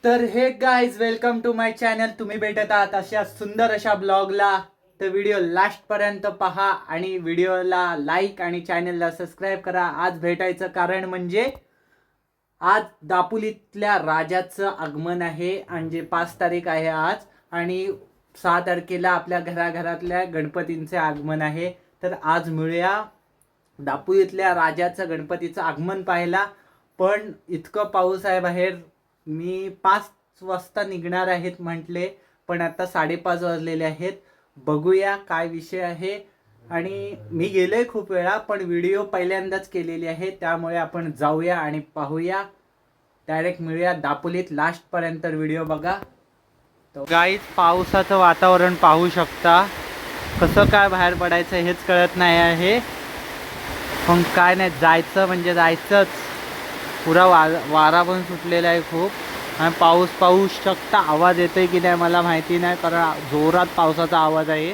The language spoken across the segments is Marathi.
तर हे guys welcome to my channel. तुम्ही भेटत आहात अशा सुंदर अशा ब्लॉगला. तर व्हिडिओ लास्ट पर्यंत पहा आणि व्हिडिओला लाईक आणि चॅनलला सबस्क्राईब करा. आज भेटायचं कारण म्हणजे आज दापोलीतल्या राजाचं आगमन आहे आणि 5 तारीख आहे आज, आणि 6 तारखेला आपल्या घराघरातल्या गणपतींचे आगमन आहे. तर आज मिळूया दापोलीतल्या राजाचं गणपतीचं आगमन पाहायला. पण इतकं पाऊस आहे बाहेर. मी 5 वाजता निघणार आहेत म्हटले, पण आता 5:30 वाजलेले आहेत. बघूया काय विषय आहे. आणि मी गेलोय खूप वेळा, पण व्हिडिओ पहिल्यांदाच केलेली आहे, त्यामुळे आपण जाऊया आणि पाहूया. डायरेक्ट मिळूया दापोलीत. लास्ट पर्यंत व्हिडिओ बघा. तर गाईज पावसाचं वातावरण पाहू शकता. कसं काय बाहेर पडायचं हेच कळत नाही आहे, पण काय नाही, जायचं म्हणजे जायचंच. पुरा वारा पण सुटलेला आहे खूप, आणि पाऊस पाहू शकता. आवाज येतोय की नाही मला माहिती नाही, कारण जोरात पावसाचा आवाज आहे.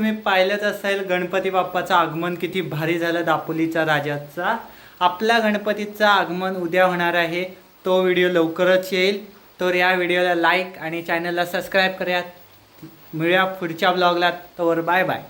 तुम्ही पाहिलंच असेल गणपती बाप्पाचं आगमन किती भारी झालं दापोलीचा राजाचा. आपला गणपतीचं आगमन उद्या होणार आहे. तो व्हिडिओ लवकरच येईल. तर या व्हिडिओला लाईक आणि चॅनलला सबस्क्राईब करा. मिळूया पुढच्या ब्लॉगला. तोवर बाय बाय.